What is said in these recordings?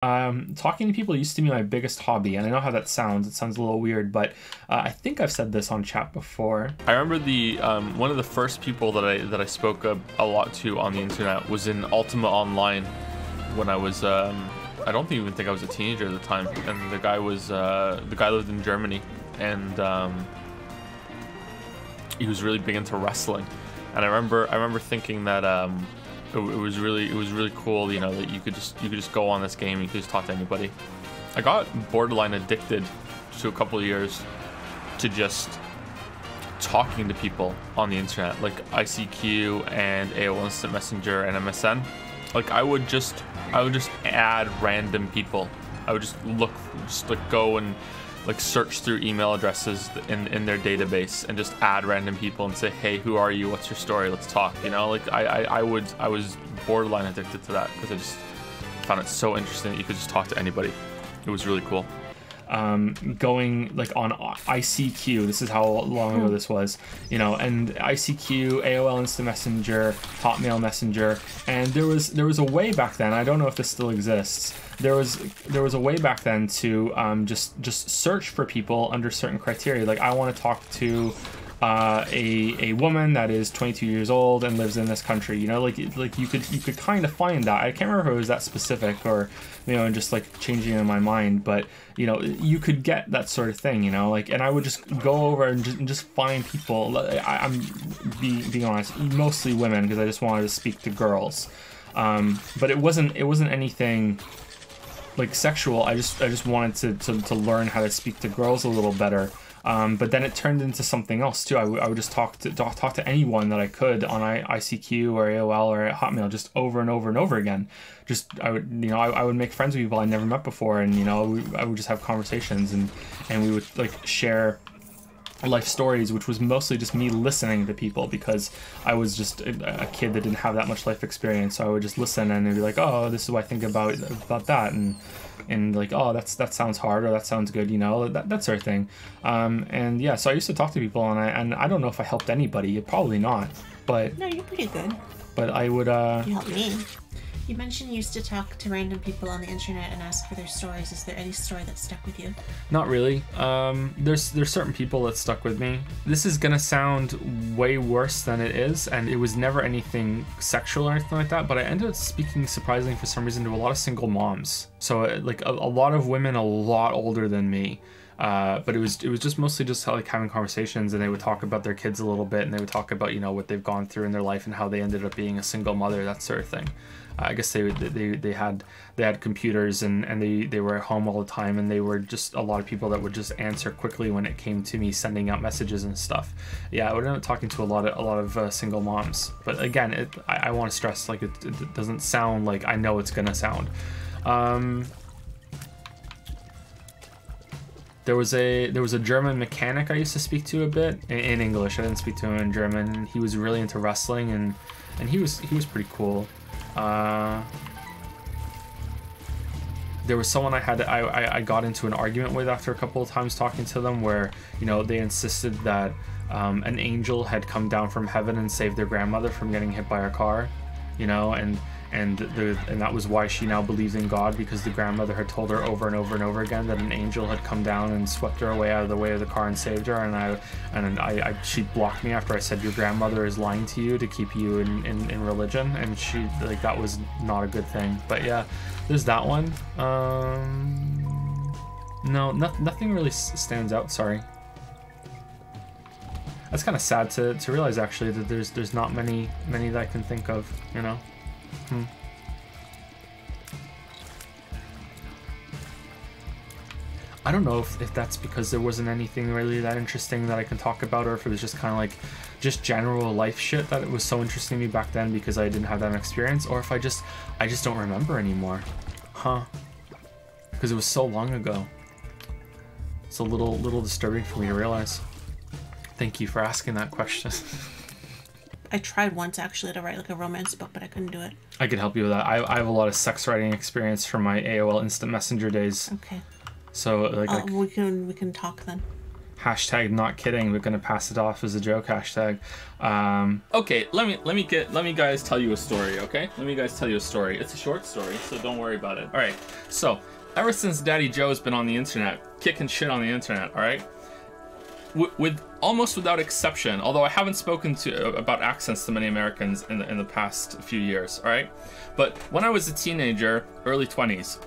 Talking to people used to be my biggest hobby, and I know how that sounds. It sounds a little weird, but I think I've said this on chat before. I remember the one of the first people that I spoke a lot to on the internet was in Ultima Online when I was I don't even think I was a teenager at the time, and the guy lived in Germany, and he was really big into wrestling, and I remember thinking that it was really cool, you know, that you could just go on this game, you could just talk to anybody. I got borderline addicted to a couple of years to just talking to people on the internet, like ICQ and AOL Instant Messenger and MSN. Like I would just add random people. I would just go and like search through email addresses in their database and just add random people and say, hey, who are you? What's your story? Let's talk. You know, like I was borderline addicted to that because I just found it so interesting that you could just talk to anybody. It was really cool. Going like on ICQ, this is how long ago this was, you know, and ICQ, AOL Instant Messenger, Hotmail Messenger, and there was a way back then, I don't know if this still exists, there was a way back then to just search for people under certain criteria. Like I want to talk to a woman that is 22 years old and lives in this country, you know, like you could kind of find that. I can't remember if it was that specific or, you know, just like changing in my mind, but you know, you could get that sort of thing, you know, like, and I would just go over and just find people. I'm being honest, mostly women, because I just wanted to speak to girls, but it wasn't anything like sexual. I just wanted to learn how to speak to girls a little better. But then it turned into something else too. I would just talk to anyone that I could on ICQ or AOL or Hotmail, just over and over and over again. I would make friends with people I never met before, and you know, I would just have conversations, and we would like share life stories, which was mostly just me listening to people, because I was just a kid that didn't have that much life experience. So I would just listen and they'd be like, oh, this is what I think about that, and like, oh, that sounds hard, or that sounds good, you know, that sort of thing. And yeah, so I used to talk to people, and I don't know if I helped anybody, probably not, but no, you're pretty good. But I would you helped me. You mentioned you used to talk to random people on the internet and ask for their stories. Is there any story that stuck with you? Not really. There's certain people that stuck with me. This is gonna sound way worse than it is, and it was never anything sexual or anything like that, but I ended up speaking, surprisingly for some reason, to a lot of single moms. So like a lot of women a lot older than me. But it was just mostly just like having conversations, and they would talk about their kids a little bit, and they would talk about, you know, what they've gone through in their life and how they ended up being a single mother, that sort of thing. I guess they had computers, and they were at home all the time, and they were just a lot of people that would just answer quickly when it came to me sending out messages and stuff. Yeah, I would end up talking to a lot of single moms. But again, I want to stress, like, it doesn't sound like I know it's gonna sound. There was a German mechanic I used to speak to a bit in English. I didn't speak to him in German. He was really into wrestling, and he was pretty cool. There was someone I got into an argument with after a couple of times talking to them, where, you know, they insisted that an angel had come down from heaven and saved their grandmother from getting hit by a car, you know, and that was why she now believes in God, because the grandmother had told her over and over and over again that an angel had come down and swept her away out of the way of the car and saved her. And she blocked me after I said, your grandmother is lying to you to keep you in religion, and she, like, that was not a good thing. But yeah, there's that one. No, nothing really stands out, sorry. That's kind of sad to realize, actually, that there's not many that I can think of, you know. I don't know if that's because there wasn't anything really that interesting that I can talk about, or if it was just kind of like just general life shit that it was so interesting to me back then because I didn't have that experience, or if I just don't remember anymore. Because it was so long ago. It's a little disturbing for me to realize. Thank you for asking that question. I tried once actually to write like a romance book, but I couldn't do it. I can help you with that. I have a lot of sex writing experience from my AOL Instant Messenger days. Okay. So like we can talk then. Hashtag not kidding. We're gonna pass it off as a joke hashtag. Okay, let me guys tell you a story, okay? Let me guys tell you a story. It's a short story, so don't worry about it. Alright, so ever since Daddy Joe's been on the internet, kicking shit on the internet, alright? With almost without exception, although I haven't spoken about accents to many Americans in the past few years, all right? But when I was a teenager, early 20s,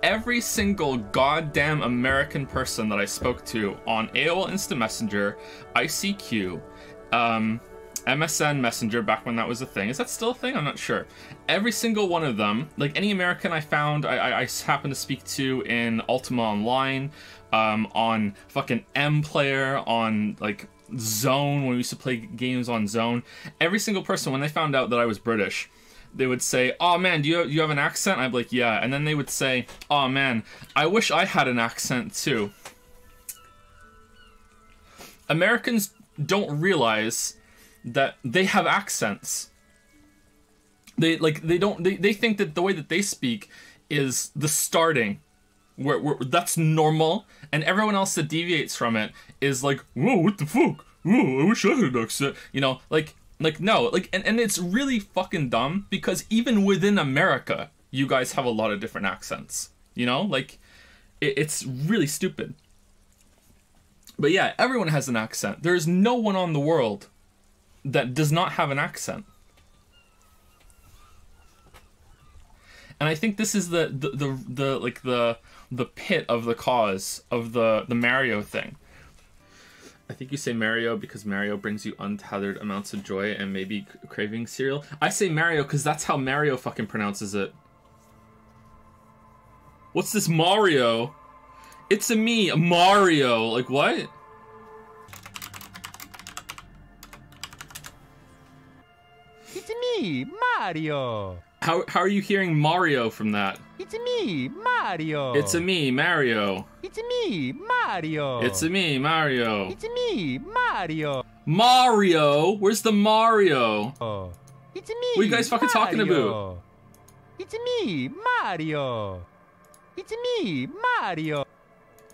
every single goddamn American person that I spoke to on AOL Instant Messenger, ICQ, MSN Messenger, back when that was a thing. Is that still a thing? I'm not sure. Every single one of them, like any American I found, I happened to speak to in Ultima Online, on fucking M-Player, on like Zone, when we used to play games on Zone. Every single person, when they found out that I was British, they would say, "Oh man, do you have an accent?" I'd be like, "Yeah." And then they would say, "Oh man, I wish I had an accent too." Americans don't realize that they have accents. They think that the way that they speak is the starting, where that's normal, and everyone else that deviates from it is like, "Whoa, what the fuck? Whoa, I wish I had an accent." You know, like no, like, and it's really fucking dumb, because even within America, you guys have a lot of different accents. You know, like, it's really stupid. But yeah, everyone has an accent. There is no one on the world that does not have an accent. And I think this is the pit of the cause of the Mario thing. I think you say Mario because Mario brings you untethered amounts of joy and maybe craving cereal. I say Mario because that's how Mario fucking pronounces it. What's this Mario? It's a me, Mario. Like, what? It's me, Mario. How are you hearing Mario from that? It's me, Mario. It's a me, Mario. It's me, Mario. It's a me, Mario. It's me, Mario. Mario? Where's the Mario? Oh. It's me. What are you guys fucking talking about? It's me, Mario. It's me, Mario.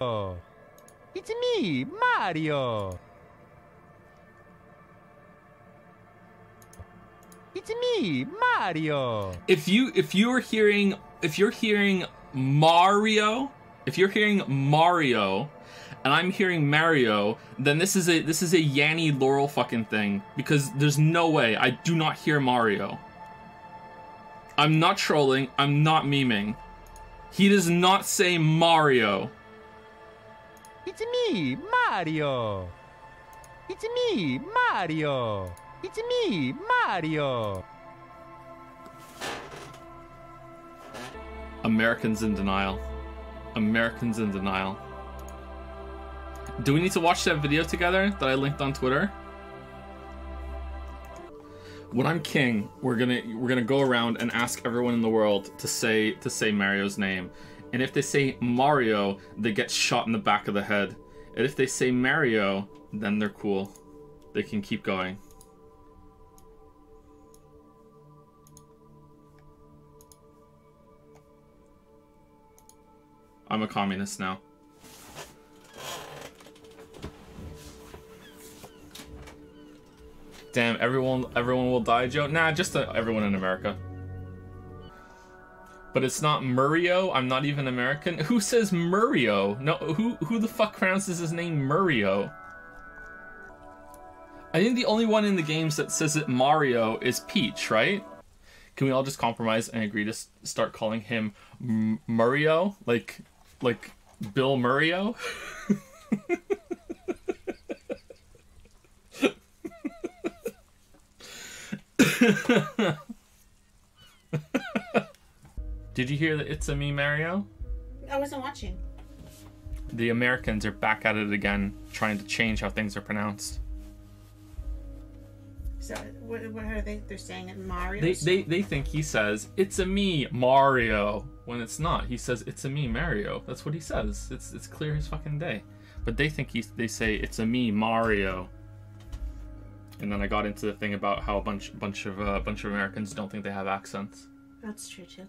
Oh. It's me, Mario. It's me, Mario. If you're hearing Mario, and I'm hearing Mario, then this is a Yanny Laurel fucking thing, because there's no way I do not hear Mario. I'm not trolling, I'm not memeing. He does not say Mario. It's me, Mario. It's me, Mario. It's me, Mario. Americans in denial. Americans in denial. Do we need to watch that video together that I linked on Twitter? When I'm king, we're gonna go around and ask everyone in the world to say Mario's name. And if they say Mario, they get shot in the back of the head. And if they say Mario, then they're cool. They can keep going. I'm a communist now. Damn, everyone will die, Joe? Nah, just everyone in America. But it's not Murio? I'm not even American? Who says Murio? No, who the fuck pronounces his name Murio? I think the only one in the games that says it Mario is Peach, right? Can we all just compromise and agree to start calling him Murio? Like Bill Murio? Did you hear that It's a Me, Mario? I wasn't watching. The Americans are back at it again, trying to change how things are pronounced. So what are they? They're saying it Mario. They think he says it's a me Mario when it's not. He says it's a me Mario. That's what he says. It's clear as fucking day. But they think they say it's a me Mario. And then I got into the thing about how a bunch of Americans don't think they have accents. That's true too.